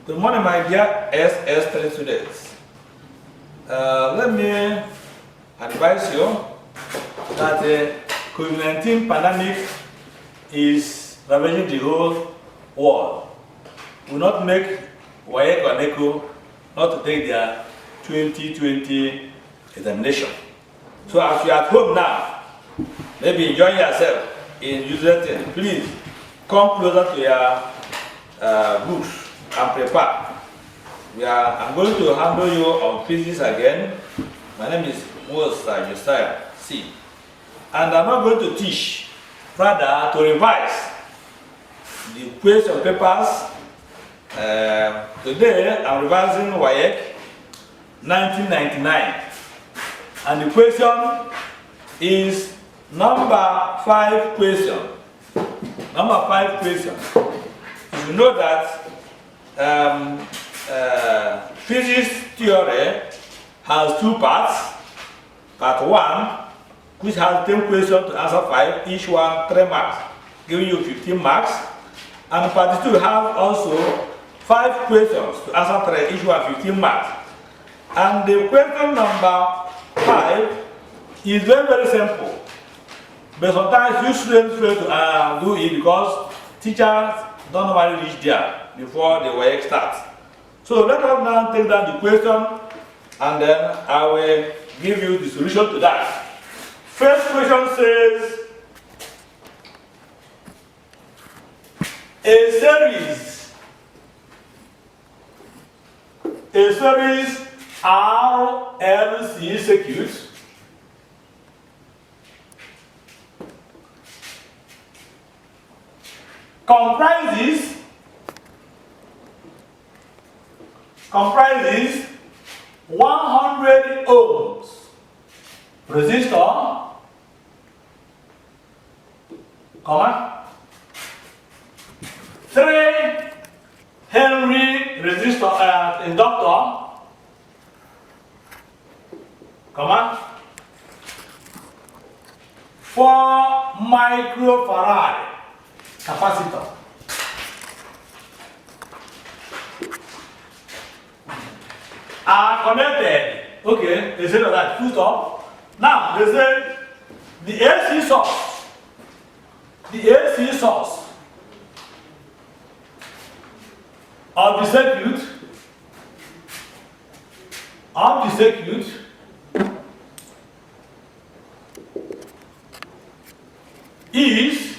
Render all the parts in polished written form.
Good morning, my dear SS3 students. Let me advise you that the COVID-19 pandemic is ravaging the whole world. We will not make WAEC or NECO not to take their 2020 examination. So as you are at home now, maybe enjoying yourself in user things, please come closer to your books and prepare. I'm going to handle you on physics again. My name is Musa Josiah C. And I'm not going to teach, rather to revise the question papers. Today I'm revising WAEC 1999. And the question is number 5 question. Number 5 question. You know that physics theory has 2 parts. Part 1, which has 10 questions to answer 5, each one 3 marks, giving you 15 marks. And part 2 has also 5 questions to answer 3, each one 15 marks. And the question number 5 is very, very simple. But sometimes you students fail to do it because teachers don't normally reach there before the work starts. So let us now take down the question and then I will give you the solution to that. First question says, a series RLC circuit comprises 100 ohms resistor, 3 Henry resistor inductor, 4 microfarad capacitor. Are connected. Okay, they said that full stop. Now they say the AC source of the circuit is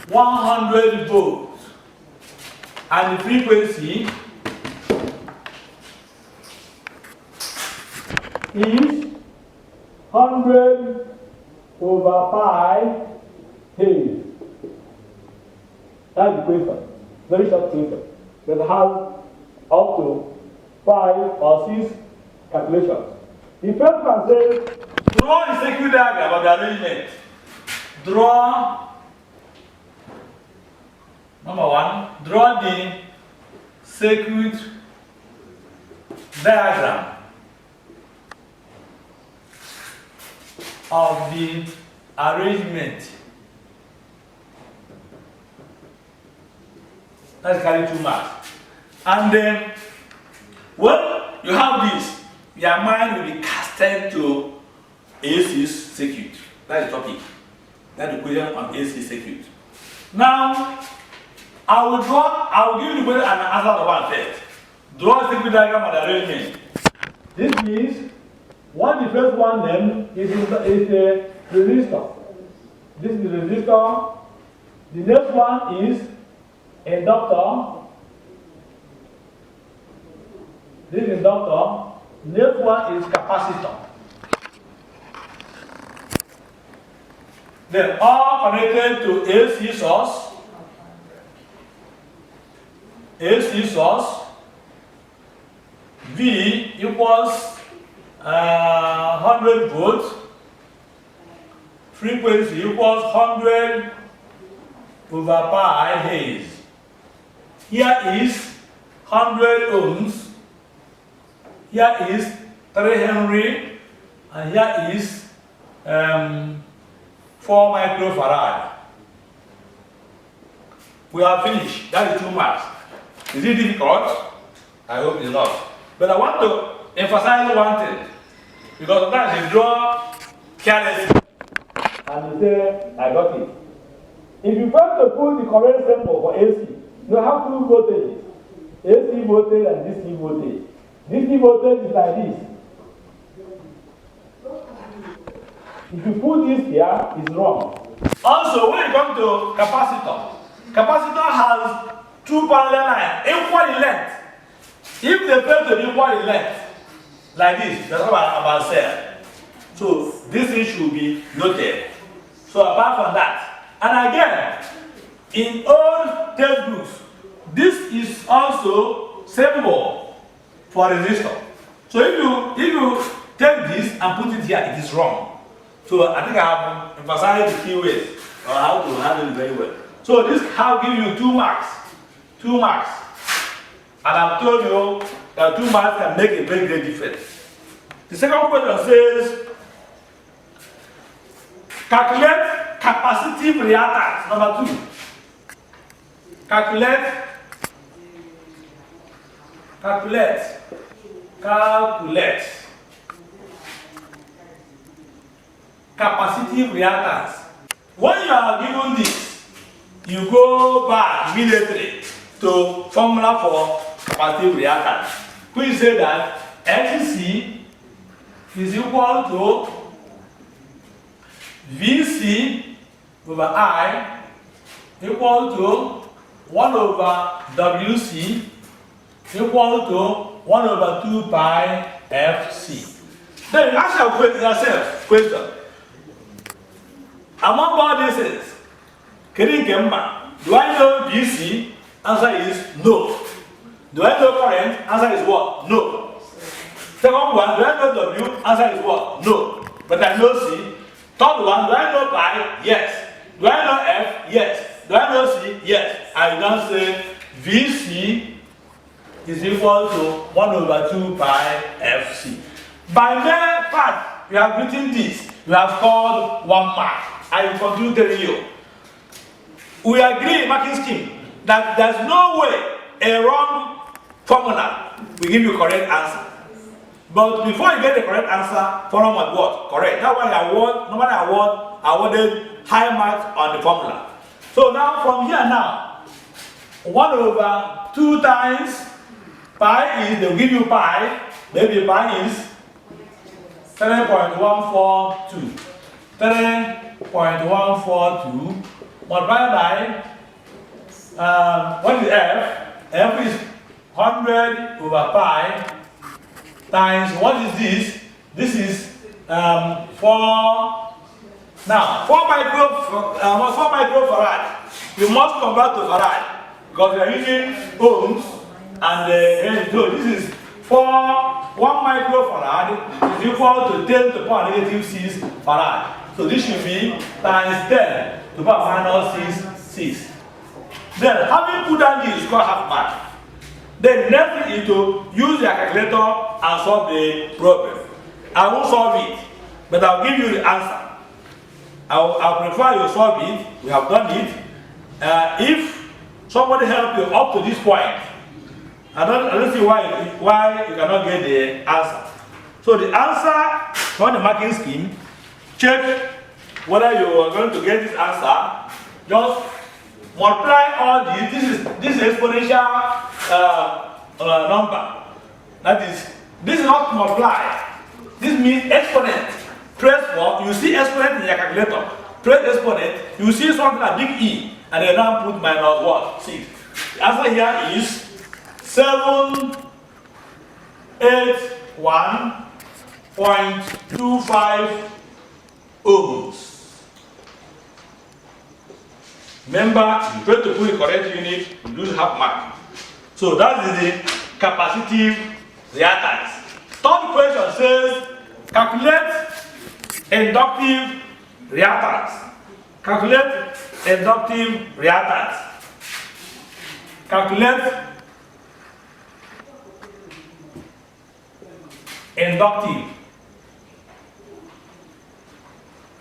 100 volts and the frequency is 100 over pi Hertz. That's the question. Very short question. That has up to 5 or 6 calculations. The first one says, draw a circuit diagram of the arrangement. Draw, number 1, draw the circuit diagram of the arrangement. Let's carry 2 marks. And then when you have this, your mind will be casted to AC circuit. That's the topic. That's the question on AC circuit. Now, I will give you the question and answer the one first. Draw a circuit diagram of the arrangement. This means what the first one then is a resistor. This is the resistor. The next one is inductor. This is inductor. The next one is capacitor. Then all connected to AC source. AC source. V equals 100 volts, frequency equals 100 over pi Hertz. Here is 100 ohms, here is 3 Henry, and here is 4 microfarad. We have finished. That is 2 marks. Is it difficult? I hope it's not. But I want to emphasize one thing. Because sometimes you draw carelessly and you say, I got it. If you fail to put the correct symbol for AC, you have 2 voltages. AC voltage and DC voltage. DC voltage is like this. If you put this here, it's wrong. Also, when it comes to capacitor, capacitor has 2 parallel lines, equal in length. If they fail to be equal in length, like this, that's what I'm about to say. So, this thing should be noted. So, apart from that, and again, in old textbooks, this is also symbol for resistor. So, if you take this and put it here, it is wrong. So I think I have emphasized the key ways on how to handle it very well. So this how give you 2 marks. 2 marks. And I've told you that 2 marks can make a very great difference. The second question says, calculate capacitive reactance. Number 2. Calculate capacitive reactance. When you are given this, you go back immediately to formula for capacitive reactance. We say that XC is equal to VC over I equal to 1 over WC equal to 1 over 2 pi FC. Then ask yourself question. Among all these things, do I know VC? Answer is no. Do I know current? Answer is what? No. Second one, do I know W? Answer is what? No. But I know C. Third one, do I know pi? Yes. Do I know F? Yes. Do I know C? Yes. I now say VC is equal to 1 over 2 pi FC. By mere fact, you have written this. You have scored 1 mark. I will continue telling you. We agree in marking scheme that there's no way a wrong formula will give you correct answer. But before you get the correct answer, follow my what? Correct. That's why I awarded high marks on the formula. So now from here now, 1 over 2 times pi is, they'll give you pi, maybe pi is 3.142. 3.142 multiplied by what is F? F is 100 over pi times what is this? This is 4. Now 4 microfarad. You must convert to farad because we are using ohms and so this is 1 microfarad is equal to 10 to the power negative 6 farad. So this should be times 10 to the power minus 6. Then having put down this is called half mark. Then next thing is to use your calculator and solve the problem. I won't solve it, but I'll give you the answer. I'll prefer you solve it. We have done it. If somebody help you up to this point, I don't see why you cannot get the answer. So the answer from the marking scheme, check whether you are going to get this answer. Just multiply all these. This is exponential number. This is not multiply. This means exponent. Press 1, you see exponent in your calculator. Press exponent, you see something like big E, and then now put minus what? 6. The answer here is 781.25 ohms. Remember, you try to put the correct unit, you lose half mark. So that is the capacitive reactance. Third question says, calculate inductive reactance. Calculate inductive reactance. Calculate inductive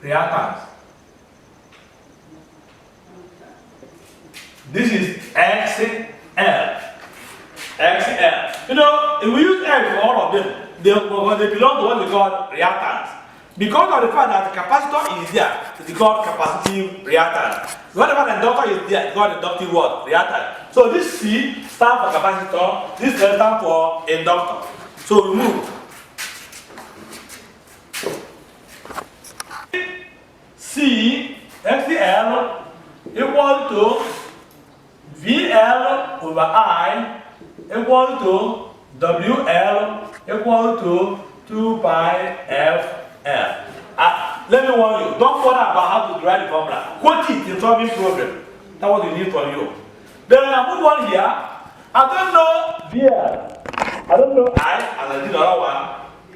reactance. This is XL. XL. You know, if we use L for all of them, they belong to what we call reactants. Because of the fact that the capacitor is there, it's called capacitive reactant. Whenever the inductor is there, it's called inductive what? Reactant. So this C stands for capacitor, this L stands for inductor. So we move. C XL equal to VL over I equal to WL equal to 2 pi FL. Let me warn you, don't bother about how to derive the formula. Quote it in solving problem. That's what we need from you. Then I move on here. I don't know VL. I don't know I, and I did the other one.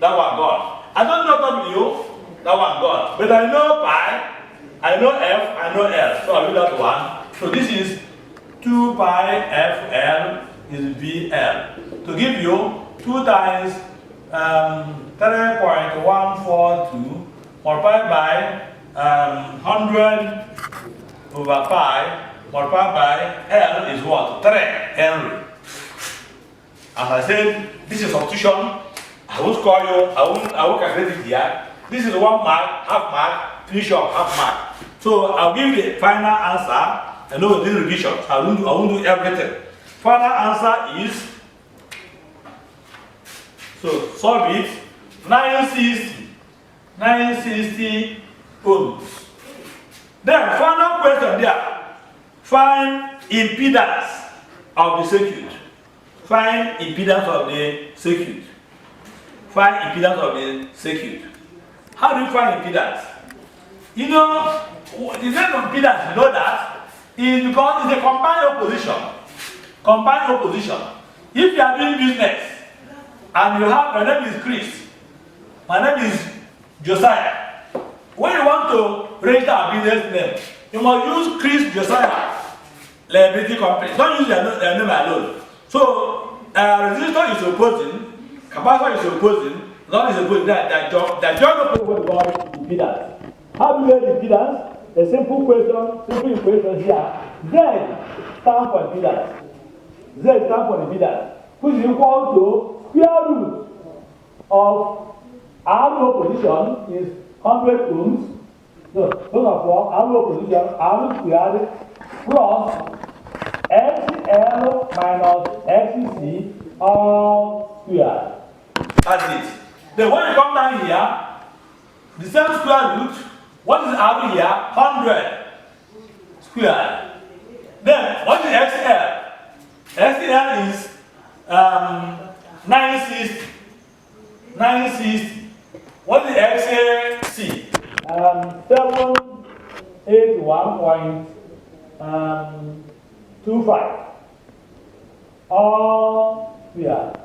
That one gone. I don't know W. That one gone. But I know pi, I know F, I know L. So I'll do that one. So this is 2 pi FL is VL. To give you 2 times 3.142 multiplied by 100 over pi multiplied by L is what? 3 Henry. As I said, this is substitution. I won't score you, I won't calculate it here. This is 1 mark, half mark, finish up, half mark. So I'll give you the final answer. I know this revision, so I won't do everything. Final answer is, so solve it, 960 ohms. Then final question there, find impedance of the circuit. Find impedance of the circuit. Find impedance of the circuit. How do you find impedance? You know, the name of impedance, you know that, is because it's a combined opposition. Combined opposition. If you are doing business and you have, my name is Chris, my name is Josiah. When you want to register a business name, you must use Chris Josiah Liability Company. Don't use their name alone. So, resistor is opposing, capacitor is opposing, not is opposing, that joint opposing what we call impedance. How do you get impedance? A simple equation here. Z stands for impedance. Z stands for impedance, which is equal to square root of R opposition is 100 ohms. So, those are for R opposition, R squared plus XL minus XC all squared. That's it. Then when you come down here, the same square root, what is R here? 100 squared. Then what is XL? XL is 960. 960. What is XC? 781.25. All squared.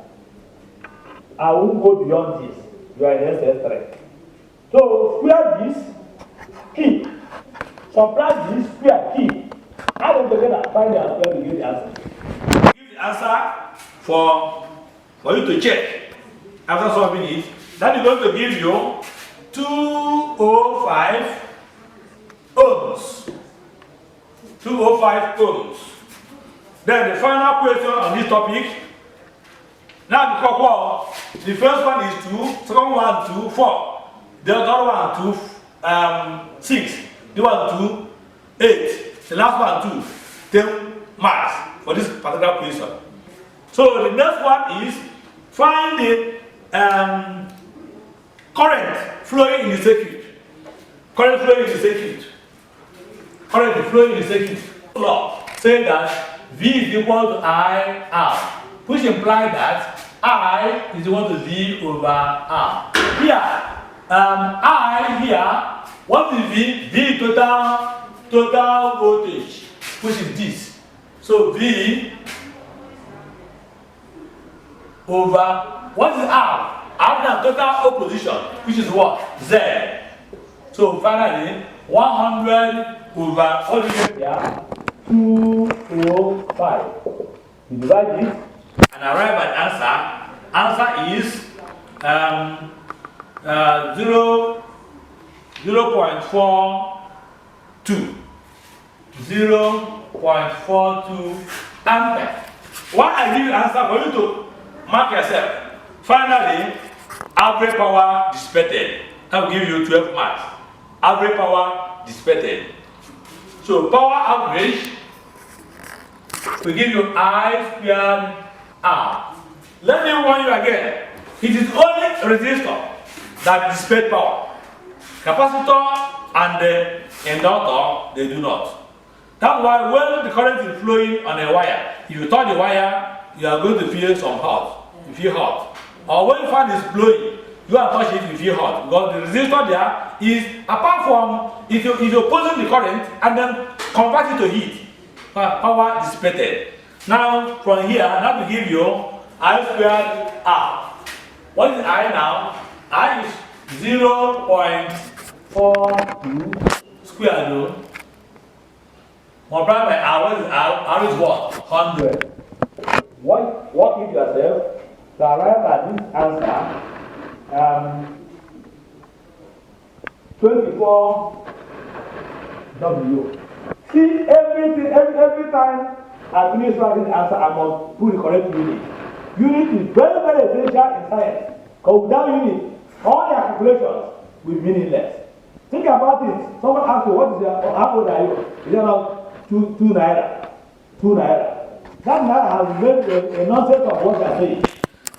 I won't go beyond this. You are in SS3. So square this, keep. Subtract this, square, keep. Add them together, find the answer to give the answer. Give the answer for you to check after solving it. That is going to give you 205 ohms. 205 ohms. Then the final question on this topic. Now the first one is 2, second one 2, 4. The other one 2, 6. The one 2, 8. The last one 2, 10 marks for this particular question. So the next one is find the current flowing in the circuit. Current flowing in the circuit. Current flowing in the circuit. Law say that V is equal to IR, which implies that I is equal to V over R. Here, I here, what is V? V is total voltage, which is this. So V over, what is R? R is total opposition, which is what? Z. So finally, 100 over, what do you get here? 205. You divide it and arrive at answer. Answer is 0.42. 0.42. 0.42 ampere. Why I give you the answer for you to mark yourself. Finally, average power dissipated. I will give you 12 marks. Average power dissipated. So power average will give you I squared R. Let me warn you again. It is only resistor that dissipates power. Capacitor and the inductor, they do not. That's why when the current is flowing on a wire, if you touch the wire, you are going to feel some hot. You feel hot. Or when the fan is blowing, you are touching it, you feel hot. Because the resistor there is, apart from, if you're opposing the current and then convert it to heat, power dissipated. Now, from here, I have to give you I squared R. What is I now? I is 0.42 squared root. Multiply by R. What is R? R is what? 100. Work it yourself to arrive at this answer. 24W. See, every time I finish writing the answer, I must put the correct unit. Unit is very, very essential in science. Because without unit, all your calculations will be meaningless. Think about it. Someone asks you, what is your, how old are you? Is it now 2 naira? 2 naira. That naira has made a nonsense of what they are saying.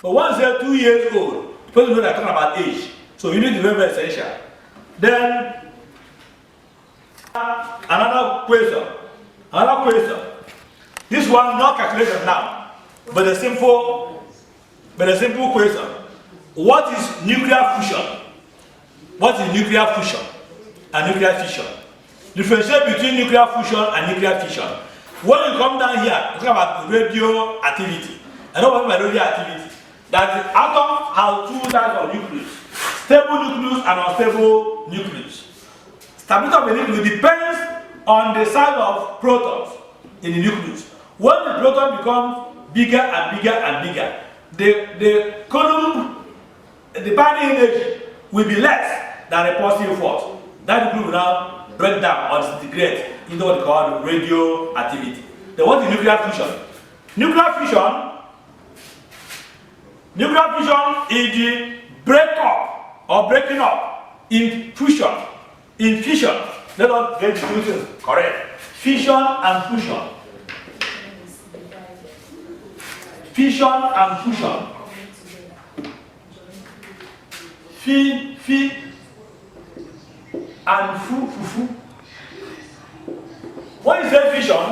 But once you're 2 years old, people know they're talking about age. So unit is very, very essential. Then, another question. This one, not calculation now, but a simple question. What is nuclear fusion? What is nuclear fusion and nuclear fission? Differentiate between nuclear fusion and nuclear fission. When you come down here, you talk about radioactivity. I don't want my radioactivity. That the atom has 2 types of nucleus: stable nucleus and unstable nucleus. Stability of the nucleus depends on the size of protons in the nucleus. When the proton becomes bigger and bigger and bigger, the Coulomb, the binding energy will be less than a positive force. That nucleus will now break down or disintegrate into what we call radioactivity. Then what is nuclear fusion? Nuclear fusion is the breakup or breaking up in fusion. In fission, let us get the two things correct. Fission and fusion. Fission and fusion. Fi and fu. When you say fission,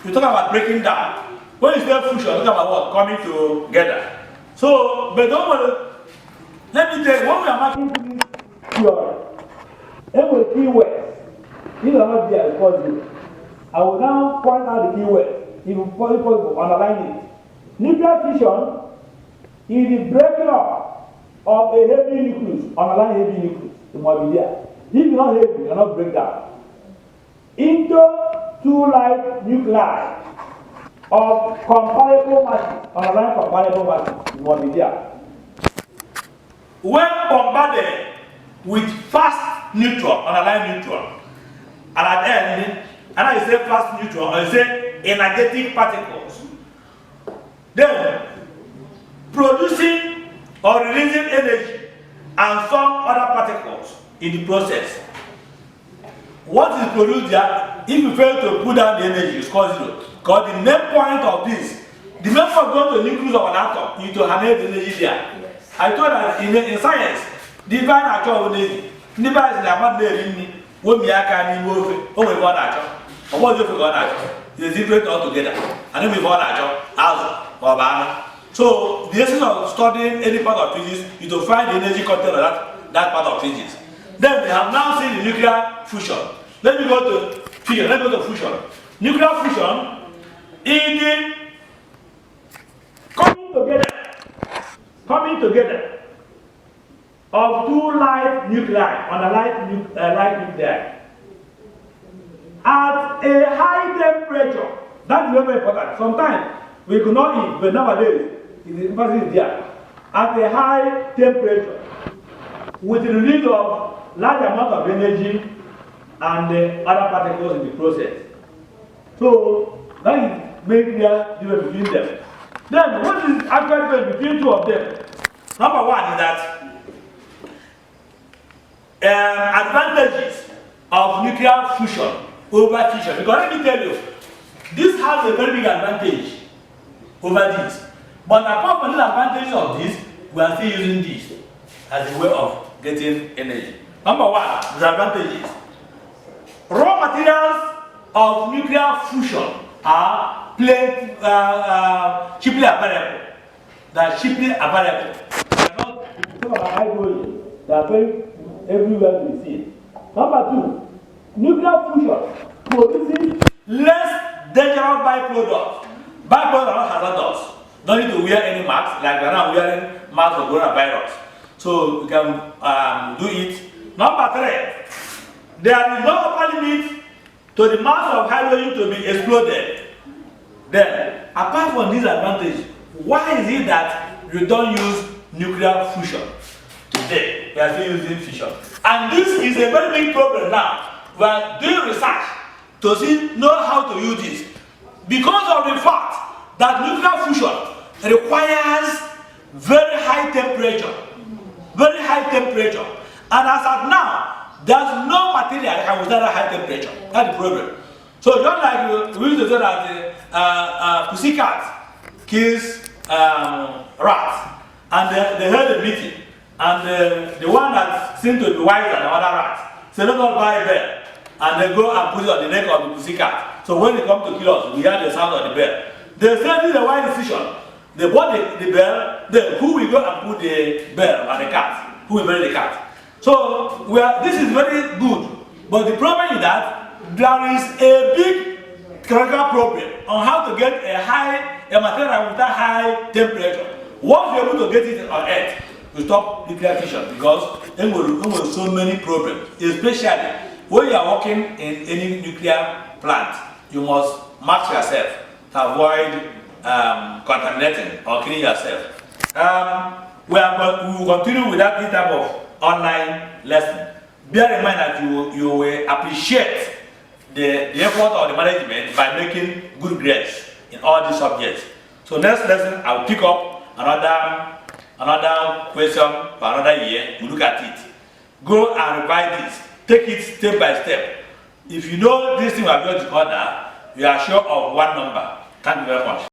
you talk about breaking down. When you say fusion, you talk about what? Coming together. So, but don't worry. Let me tell you, when we are marking this theory, every keyword, these are not there because I will now point out the keyword. If possible, underline it. Nuclear fission is the breaking up of a heavy nucleus, underline heavy nucleus, it must be there. If it's not heavy, it cannot break down. Into 2 light nuclei of comparable masses, underline comparable masses, it must be there. When bombarded with fast neutron, underline neutron, and at the end, and I say fast neutron, I say energetic particles, then producing or releasing energy and some other particles in the process. What is produced there, if you fail to put down the energy, it's called 0. Because the main point of this, the main point going to the nucleus of an atom is to harness the energy there. I told that in science, divine actual energy, divine is like what they really when we are carrying over, or we want actual, or what if we got actual. It's different altogether. And then we want actual, as or banana. So the essence of studying any part of physics is to find the energy content of that part of physics. Then we have now seen the nuclear fusion. Let me go to fusion. Let's go to fusion. Nuclear fusion is the coming together of 2 light nuclei on a light nuclei at a high temperature. That's very important. Sometimes we could not eat, but nowadays the emphasis is there. At a high temperature, with the release of large amount of energy and other particles in the process. So that is make clear difference between them. Then what is actual difference between two of them? Number one is that advantages of nuclear fusion over fission. Because let me tell you, this has a very big advantage over this. But apart from the advantages of this, we are still using this as a way of getting energy. Number one, disadvantages. Raw materials of nuclear fusion are cheaply available. They are cheaply available. They are very everywhere we see it. Number two, nuclear fusion produces less dangerous byproducts. Byproducts are not hazardous. Don't need to wear any masks, like we're now wearing masks for coronavirus. So you can do it. Number three, there is no upper limit to the mass of hydrogen to be exploded. Then, apart from this advantage, why is it that you don't use nuclear fusion? Today, we are still using fission. And this is a very big problem now. We are doing research to know how to use this. Because of the fact that nuclear fusion requires very high temperature. Very high temperature. And as of now, there's no material that can withstand high temperature. That's the problem. So just like we used to say that pussycat kills rats, and they held a meeting, and the one that seemed to be wiser than other rats said, "Let us buy a bell," and they go and put it on the neck of the pussycat. So when they come to kill us, we hear the sound of the bell. They said this is a wise decision. They bought the bell, then who will go and put the bell on the cat? Who will bury the cat? So this is very good, but the problem is that there is a big critical problem on how to get a material with a high temperature. Once you're able to get it on Earth, you stop nuclear fission because there will so many problems, especially when you are working in any nuclear plant. You must mask yourself to avoid contaminating or killing yourself. We will continue with that type of online lesson. Bear in mind that you will appreciate the effort of the management by making good grades in all these subjects. So next lesson, I will pick up another question for another year. We look at it. Go and revise this. Take it step by step. If you know this thing we have got to order, you are sure of one number. Thank you very much.